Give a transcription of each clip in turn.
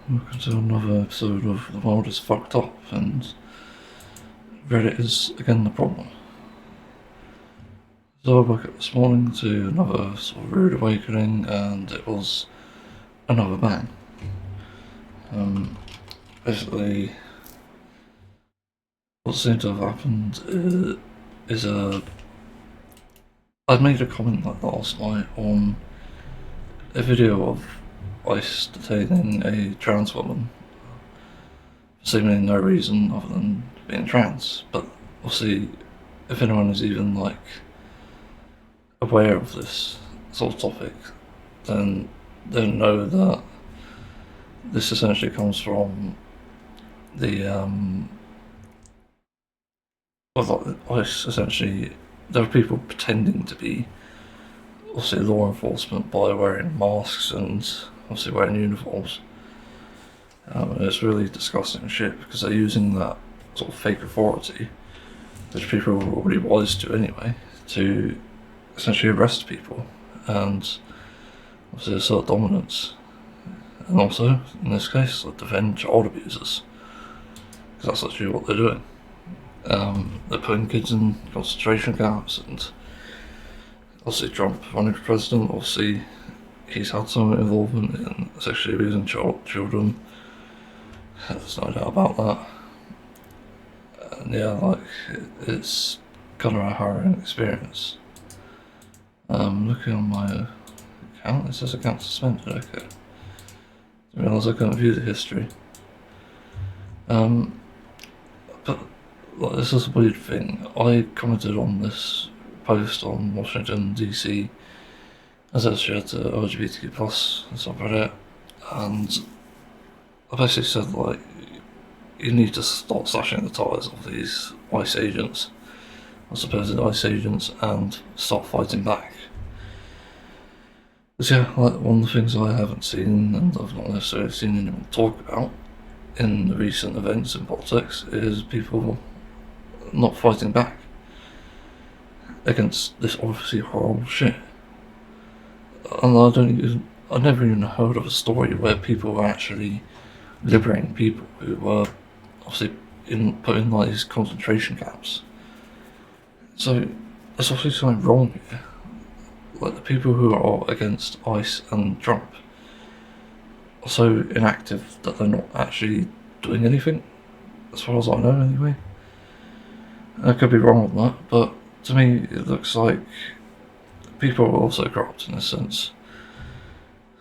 Welcome to another episode of The World is Fucked Up, and Reddit is again the problem. So I woke up this morning to another sort of rude awakening, and it was another bang. Basically, what seemed to have happened is I made a comment like last night on a video of ICE detaining a trans woman for seemingly no reason other than being trans. But obviously, if anyone is even like aware of this sort of topic, then they know that this essentially comes from the ICE. Essentially, there are people pretending to be obviously law enforcement by wearing masks and obviously wearing uniforms. It's really disgusting shit because they're using that sort of fake authority, which people are already wise to anyway, to essentially arrest people and obviously assert dominance, and also in this case like defend child abusers, because that's actually what they're doing. They're putting kids in concentration camps, and obviously Trump running for president, obviously he's had some involvement in sexually abusing children. There's no doubt about that. And yeah, like it's kind of a harrowing experience. Looking on my account, it says account suspended. Okay, I realise I couldn't view the history. But like, this is a weird thing. I commented on this post on Washington DC as I shared to LGBTQ plus subreddit, and I basically said like, you need to start slashing the tires of these ICE agents, or supposed ICE agents, and start fighting back. Because yeah, like one of the things I haven't seen, and I've not necessarily seen anyone talk about in the recent events in politics, is people not fighting back against this obviously horrible shit. And I never even heard of a story where people were actually liberating people who were obviously put in like these concentration camps. So there's obviously something wrong here. Like the people who are against ICE and Trump are so inactive that they're not actually doing anything, as far as I know anyway. I could be wrong on that, but to me it looks like people are also corrupt in this sense.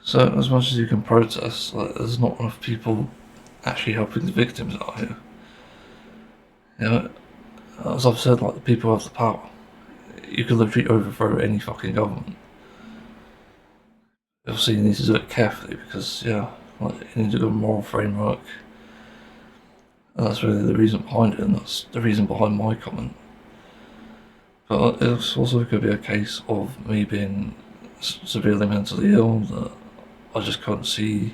So as much as you can protest, like, there's not enough people actually helping the victims out here. You know, as I've said, like the people have the power. You can literally overthrow any fucking government. Obviously, you need to do it carefully because, yeah, like you need to do a moral framework. And that's really the reason behind it, and that's the reason behind my comment. But it also could be a case of me being severely mentally ill that I just couldn't see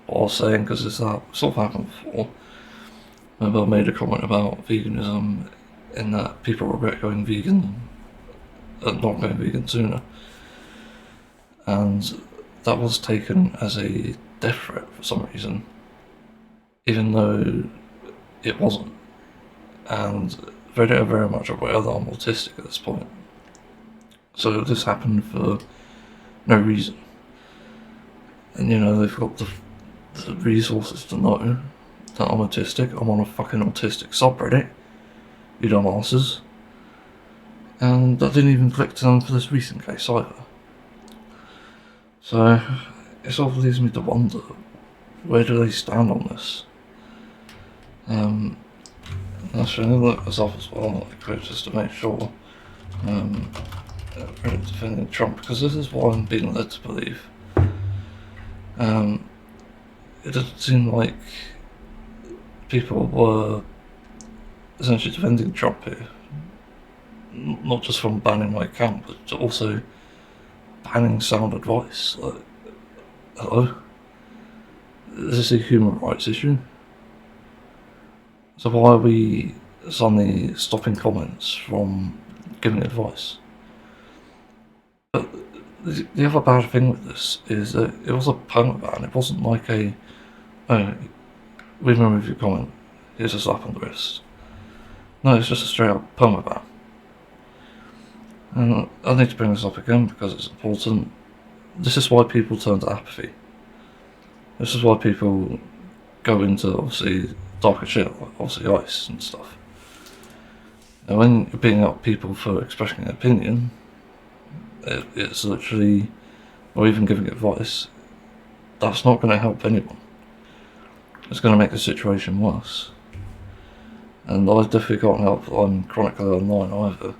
what I was saying, because it's that sort of happened before. Remember I made a comment about veganism, in that people regret going vegan and not going vegan sooner. And that was taken as a death threat for some reason, even though it wasn't. And they are very much aware that I'm autistic at this point. So this happened for no reason. And you know, they've got the resources to know that I'm autistic. I'm on a fucking autistic subreddit, you dumbasses. And that didn't even click to them for this recent case either. So it sort of leaves me to wonder, where do they stand on this? Actually, I'm going to look this up as well, like, just to make sure. Reddit defending Trump, because this is what I'm being led to believe. It doesn't seem like people were essentially defending Trump here, not just from banning my account, but also banning sound advice. Like, hello? Is this a human rights issue? So why are we suddenly stopping comments from giving advice? But the other bad thing with this is that it was a perma ban. It wasn't like a oh, we've removed your comment, here's a slap on the wrist. No, it's just a straight up permaban. And I need to bring this up again because it's important. This is why people turn to apathy. This is why people go into, obviously, darker shit, like obviously ice and stuff. And when you're beating up people for expressing an opinion, it's literally, or even giving advice, that's not going to help anyone. It's going to make the situation worse. And I definitely can't help that I'm chronically online either.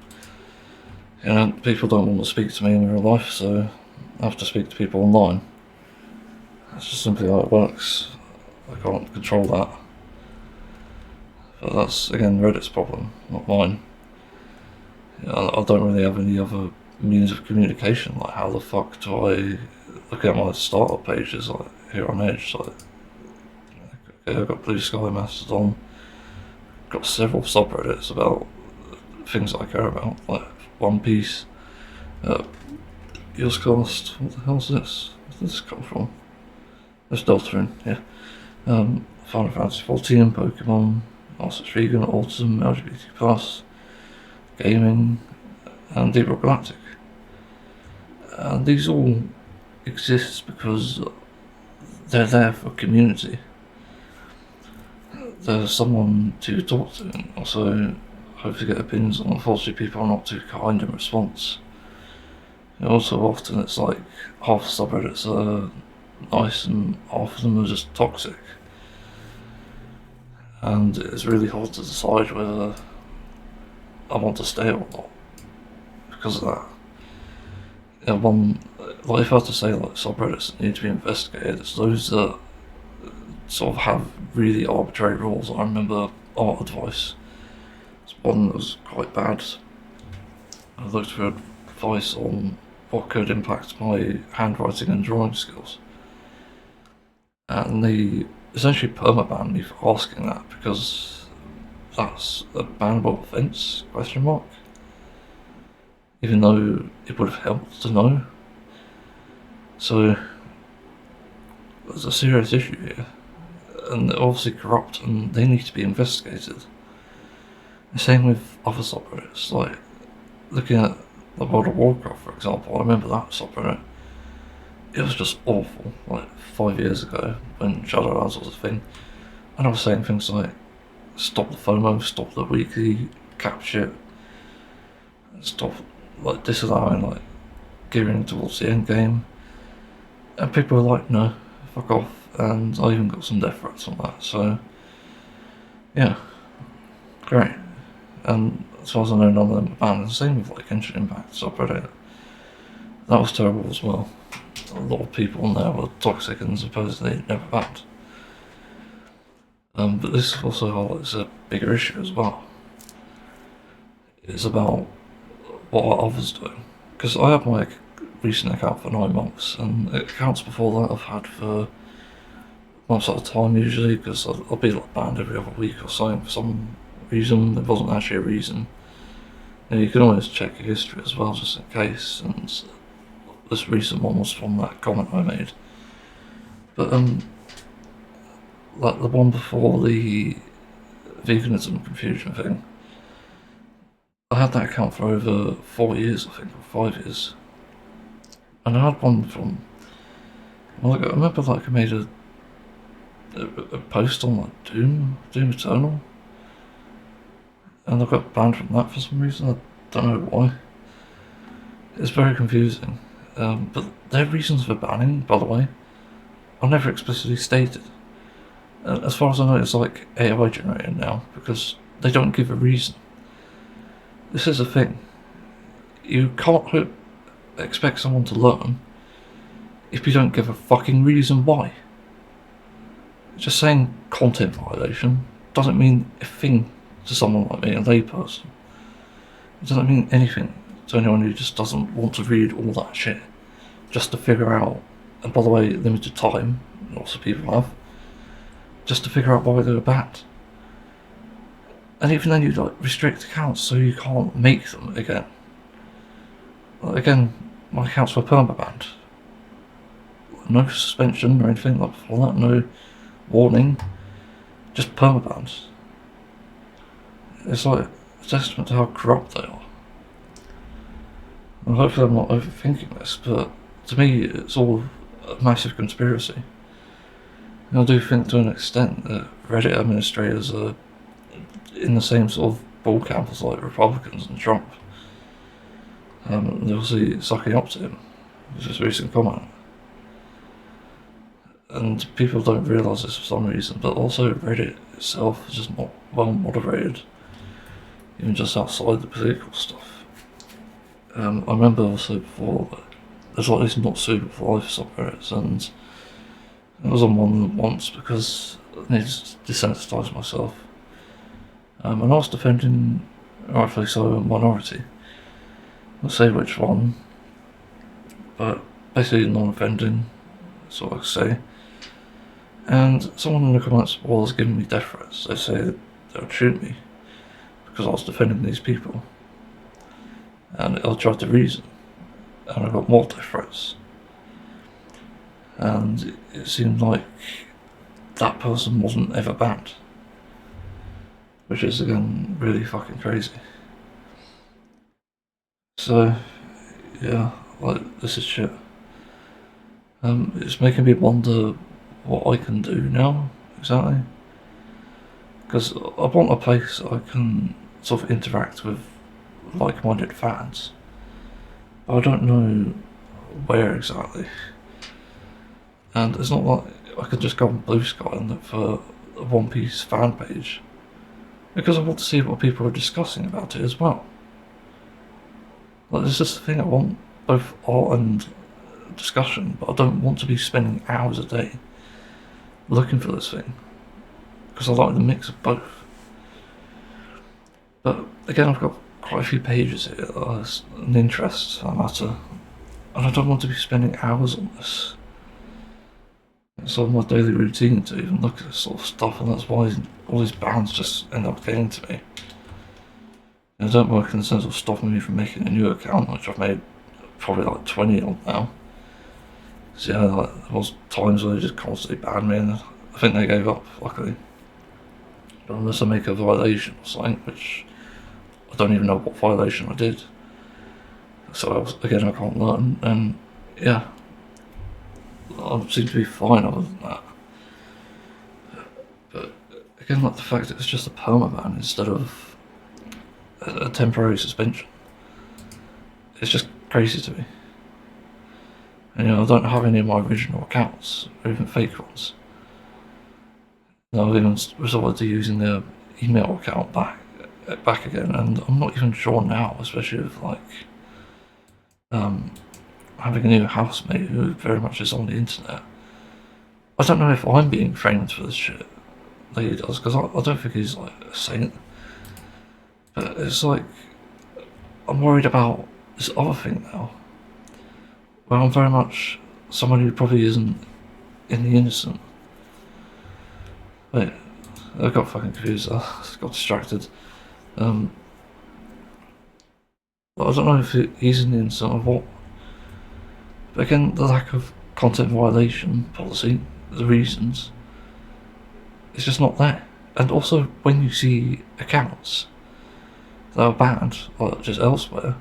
You know, people don't want to speak to me in real life, so I have to speak to people online. That's just simply how it works. I can't control that. But that's, again, Reddit's problem, not mine. You know, I don't really have any other means of communication. Like, how the fuck do I look at my startup pages, like, here on Edge? Like, okay, I've got Blue Sky, Mastodon, got several subreddits about things I care about, like One Piece, Yogscast, what the hell's this? Where did this come from? There's Deltarune, yeah. Final Fantasy 14, Pokemon, Masters Vegan, Autism, LGBT+, gaming, and Deep Rock Galactic. And these all exist because they're there for community. There's someone to talk to, and also hopefully get opinions on. Unfortunately, people are not too kind in response. And also, often it's like half the subreddits are nice and half of them are just toxic. And it's really hard to decide whether I want to stay or not because of that. You know, like if I had to say like subreddits that need to be investigated, it's those that sort of have really arbitrary rules. I remember Art Advice. It's one that was quite bad. I looked for advice on what could impact my handwriting and drawing skills. And they essentially permabanned me for asking that because that's a bannable offence, question mark. Even though it would have helped to know. So there's a serious issue here. And they're obviously corrupt and they need to be investigated. The same with other subreddits, like looking at the World of Warcraft, for example. I remember that subreddit. It was just awful, like 5 years ago when Shadowlands was a thing. And I was saying things like, stop the FOMO, stop the weekly cap shit, stop like disallowing like gearing towards the end game. And people were like, no, fuck off. And I even got some death threats on that, so yeah, great. And as far as I know, none of them are banned. And the same with like Genshin Impact subreddit. That was terrible as well. A lot of people on there were toxic and supposedly never banned. But this also highlights a bigger issue as well. It's about what others do. Because I have my recent account for 9 months, and accounts before that I've had for months at a time usually, because I'll be like banned every other week or something for some reason. There wasn't actually a reason. And you can always check your history as well, just in case. And this recent one was from that comment I made. But like the one before the veganism confusion thing, I had that account for over 4 years, I think, or 5 years. And I had one from, well, I remember like I made a post on like Doom Eternal, and I got banned from that for some reason. I don't know why. It's very confusing. But their reasons for banning, by the way, are never explicitly stated. As far as I know, it's like AI generated now because they don't give a reason. This is a thing. You can't expect someone to learn if you don't give a fucking reason why. Just saying content violation doesn't mean a thing to someone like me, a layperson. It doesn't mean anything to anyone who just doesn't want to read all that shit just to figure out, and by the way, limited time, lots of people have, just to figure out why they were bad. And even then you like restrict accounts so you can't make them again. Like, again, my accounts were permabanned. No suspension or anything like before that, no warning, just permabans. It's like a testament to how corrupt they are. And hopefully I'm not overthinking this, but to me it's all a massive conspiracy. And I do think to an extent that Reddit administrators are in the same sort of ball camp as like Republicans and Trump. They're obviously sucking up to him, with his recent comment. And people don't realise this for some reason, but also Reddit itself is just not well moderated, even just outside the political stuff. I remember also before that there's like this not suitable for life subreddits, and I was on one once because I needed to desensitise myself. And I was defending, rightfully so, a minority. I'll say which one, but basically non-offending, that's what I say. And someone in the comments was giving me death threats. They say they would shoot me because I was defending these people. And I tried to reason, and I got more death threats. And it seemed like that person wasn't ever banned, which is again really fucking crazy. So yeah, like this is shit. It's making me wonder what I can do now exactly, because I want a place I can sort of interact with like-minded fans, but I don't know where exactly. And it's not like I could just go on Blue Sky and look for a One Piece fan page, because I want to see what people are discussing about it as well. Like, it's just the thing, I want both art and discussion, but I don't want to be spending hours a day looking for this thing, because I like the mix of both. But again, I've got quite a few pages here that are an interest, that matter, and I don't want to be spending hours on this. It's sort of my daily routine to even look at this sort of stuff, and that's why all these bans just end up getting to me. They don't work in the sense of stopping me from making a new account, which I've made probably like 20 on now. So yeah, like, there was times where they just constantly banned me, and I think they gave up, luckily. But unless I make a violation or something, which I don't even know what violation I did. So again, I can't learn, and yeah, I seem to be fine other than that. But again, like the fact that it's just a permaban instead of a temporary suspension, it's just crazy to me. And I don't have any of my original accounts, or even fake ones. And I've even resorted to using the email account back again, and I'm not even sure now, especially with like having a new housemate who very much is on the internet. I don't know if I'm being framed for this shit that he does, because I don't think he's like a saint. But it's like, I'm worried about this other thing now, where I'm very much someone who probably isn't in the innocent. Wait, I got fucking confused, I got distracted. But I don't know if he's in the innocent or what. But again, the lack of content violation policy, the reasons, it's just not there. And also, when you see accounts that are banned, or just elsewhere,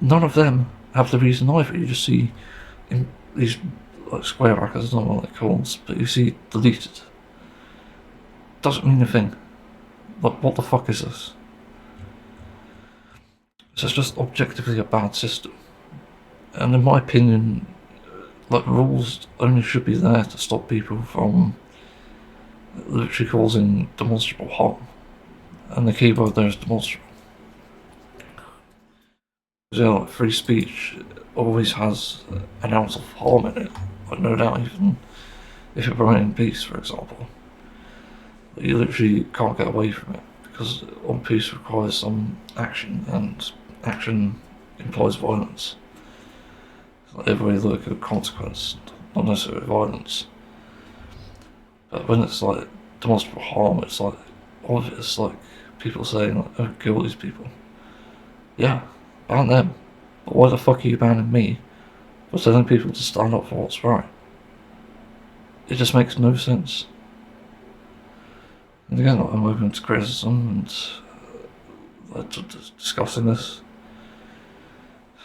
none of them have the reason either. You just see in these like square brackets, I don't know what they're called, but you see deleted. Doesn't mean a thing. Like, what the fuck is this? So it's just objectively a bad system. And in my opinion, like, rules only should be there to stop people from literally causing demonstrable harm. And the key word there is demonstrable. Because like, free speech always has an ounce of harm in it. Like, no doubt, even if you're promoting peace, for example. You literally can't get away from it, because on peace requires some action, and action implies violence. Like, everybody look at consequence, not necessarily violence. But when it's like demonstrable harm, it's like obvious, like people saying, like, oh, kill these people. Yeah, ban them. But why the fuck are you banning me for telling people to stand up for what's right? it just makes no sense. And again, I'm open to criticism and discussing this.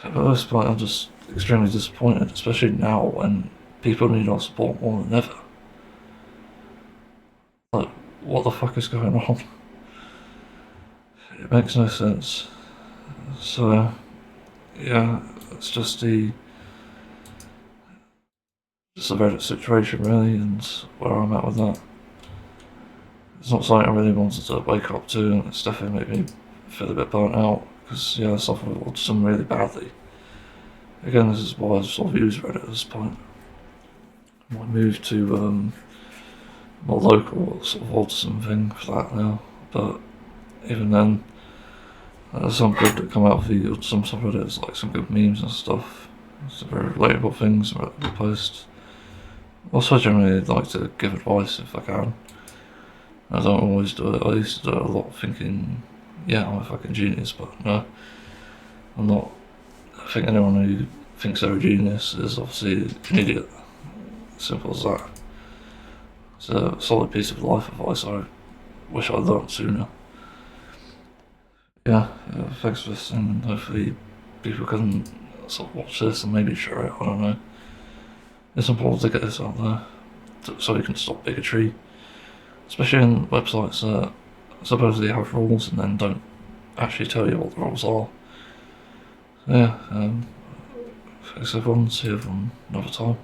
But at this point, I'm just extremely disappointed, especially now when people need our support more than ever. Like, what the fuck is going on? It makes no sense. So, yeah, it's just a Reddit situation really, and where I'm at with that. It's not something I really wanted to wake up to, and it's definitely made me feel a bit burnt out, because yeah, I suffered with autism really badly. Again, this is why I sort of use Reddit at this point. I might move to more local sort of autism thing for that now, but even then, there's some good that come out of the autism subreddits, like some good memes and stuff. Some very relatable things, relatable posts. Also, I generally like to give advice if I can. I don't always do it. I used to do it a lot thinking, yeah, I'm a fucking genius, but no, I'm not. I think anyone who thinks they're a genius is obviously an idiot. Simple as that. It's a solid piece of life advice I wish I'd learned sooner. Yeah, thanks for listening. Hopefully people can sort of watch this and maybe share it, I don't know. It's important to get this out there so we can stop bigotry. Especially in websites that supposedly have rules and then don't actually tell you what the rules are. So yeah, thanks everyone, see you on another time.